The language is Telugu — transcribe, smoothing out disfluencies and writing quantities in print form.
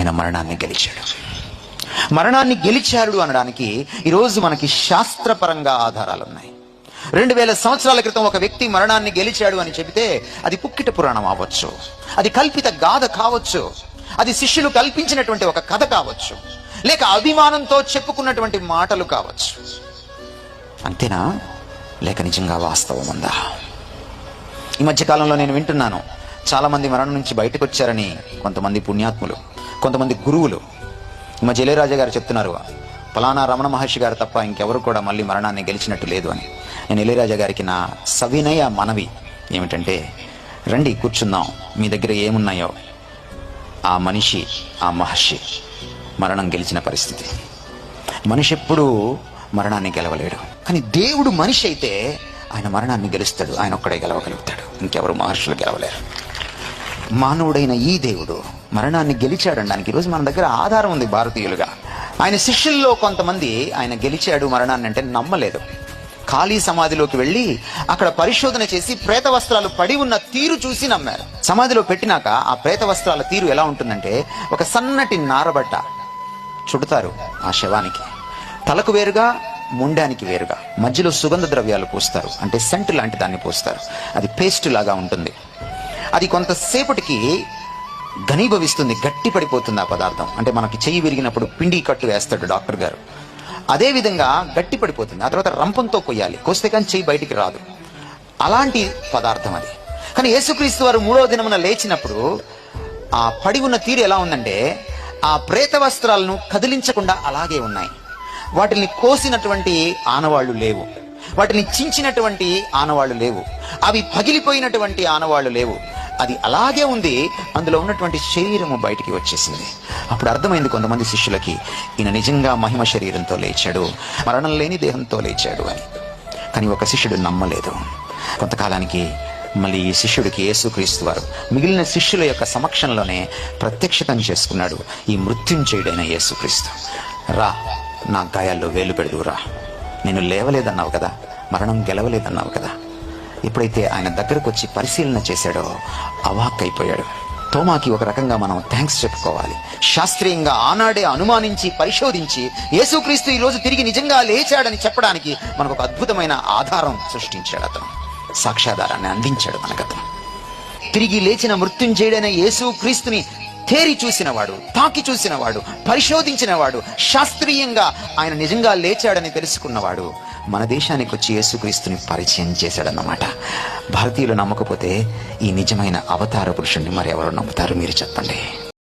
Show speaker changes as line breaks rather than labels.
ఆయన మరణాన్ని గెలిచాడు. మరణాన్ని గెలిచాడు అనడానికి ఈరోజు మనకి శాస్త్రపరంగా ఆధారాలు ఉన్నాయి. 2000 సంవత్సరాల క్రితం ఒక వ్యక్తి మరణాన్ని గెలిచాడు అని చెబితే అది పుక్కిట పురాణం అవ్వచ్చు, అది కల్పిత గాథ కావచ్చు, అది శిష్యులు కల్పించినటువంటి ఒక కథ కావచ్చు, లేక అభిమానంతో చెప్పుకున్నటువంటి మాటలు కావచ్చు. అంతేనా? లేక నిజంగా వాస్తవం ఉందా? ఈ మధ్య కాలంలో నేను వింటున్నాను, చాలా మంది మరణం నుంచి బయటకు వచ్చారని కొంతమంది పుణ్యాత్ములు, కొంతమంది గురువులు. ఈ మధ్య ఇళయరాజా గారు చెప్తున్నారు, ఫలానా రమణ మహర్షి గారు తప్ప ఇంకెవరు కూడా మళ్ళీ మరణాన్ని గెలిచినట్టు లేదు అని. నేను ఇళయరాజా గారికి నా సవినయ మనవి ఏమిటంటే, రండి కూర్చుందాం, మీ దగ్గర ఏమున్నాయో ఆ మనిషి, ఆ మహర్షి మరణం గెలిచిన పరిస్థితి. మనిషి ఎప్పుడూ మరణాన్ని గెలవలేడు, కానీ దేవుడు మనిషి అయితే ఆయన మరణాన్ని గెలుస్తాడు. ఆయన ఒక్కడే గెలవగలుగుతాడు, ఇంకెవరు మహర్షులు గెలవలేరు. మానవుడైన ఈ దేవుడు మరణాన్ని గెలిచాడనడానికి ఈరోజు మన దగ్గర ఆధారం ఉంది. భారతీయులుగా ఆయన శిష్యుల్లో కొంతమంది ఆయన గెలిచాడు మరణాన్ని అంటే నమ్మలేదు. ఖాళీ సమాధిలోకి వెళ్ళి అక్కడ పరిశోధన చేసి ప్రేత వస్త్రాలు పడి ఉన్న తీరు చూసి నమ్మారు. సమాధిలో పెట్టినాక ఆ ప్రేత వస్త్రాల తీరు ఎలా ఉంటుందంటే, ఒక సన్నటి నారబట్ట చుడతారు ఆ శవానికి, తలకు వేరుగా ముండానికి వేరుగా, మధ్యలో సుగంధ ద్రవ్యాలు పోస్తారు, అంటే సెంట్ లాంటి దాన్ని పోస్తారు. అది పేస్ట్ లాగా ఉంటుంది. అది కొంతసేపటికి ఘనీభవిస్తుంది, గట్టి పడిపోతుంది ఆ పదార్థం. అంటే మనకి చెయ్యి విరిగినప్పుడు పిండి కట్టు వేస్తాడు డాక్టర్ గారు, అదే విధంగా గట్టి పడిపోతుంది. ఆ తర్వాత రంపంతో కొయ్యాలి, కోస్తే కానీ చెయ్యి బయటికి రాదు. అలాంటి పదార్థం అది. కానీ యేసుక్రీస్తు వారు 3వ దినమున లేచినప్పుడు ఆ పడి ఉన్న తీరు ఎలా ఉందంటే, ఆ ప్రేత వస్త్రాలను కదిలించకుండా అలాగే ఉన్నాయి. వాటిని కోసినటువంటి ఆనవాళ్లు లేవు, వాటిని చించినటువంటి ఆనవాళ్లు లేవు, అవి పగిలిపోయినటువంటి ఆనవాళ్లు లేవు. అది అలాగే ఉంది. అందులో ఉన్నటువంటి శరీరము బయటికి వచ్చేసింది. అప్పుడు అర్థమైంది కొంతమంది శిష్యులకి, ఈయన నిజంగా మహిమ శరీరంతో లేచాడు, మరణం లేని దేహంతో లేచాడు అని. కానీ ఒక శిష్యుడు నమ్మలేదు. కొంతకాలానికి మళ్ళీ ఈ శిష్యుడికి యేసుక్రీస్తు వారు మిగిలిన శిష్యుల యొక్క సమక్షంలోనే ప్రత్యక్షతం చేసుకున్నాడు. ఈ మృత్యుంజయుడైన యేసుక్రీస్తు, రా, నా గాయాల్లో వేలు పెడుదురా, నేను లేవలేదన్నావు కదా, మరణం గెలవలేదన్నావు కదా. ఎప్పుడైతే ఆయన దగ్గరకు వచ్చి పరిశీలన చేశాడో అవాక్కైపోయాడు. తోమాకి ఒక రకంగా మనం థ్యాంక్స్ చెప్పుకోవాలి. శాస్త్రీయంగా ఆనాడే అనుమానించి పరిశోధించి యేసుక్రీస్తు ఈరోజు తిరిగి నిజంగా లేచాడని చెప్పడానికి మనకు ఒక అద్భుతమైన ఆధారం సృష్టించాడు. అతను సాక్ష్యాధారాన్ని అందించాడు మనకతను. తిరిగి లేచిన మృత్యుంజయుడైన యేసుక్రీస్తుని తేరి చూసినవాడు, తాకి చూసినవాడు, పరిశోధించినవాడు, శాస్త్రీయంగా ఆయన నిజంగా లేచాడని తెలుసుకున్నవాడు మన దేశానికి వచ్చి యేసుక్రీస్తుని పరిచయం చేశాడన్నమాట. భారతీయులు నమ్మకపోతే ఈ నిజమైన అవతార పురుషుణ్ణి మరి ఎవరు నమ్ముతారు? మీరు చెప్పండి.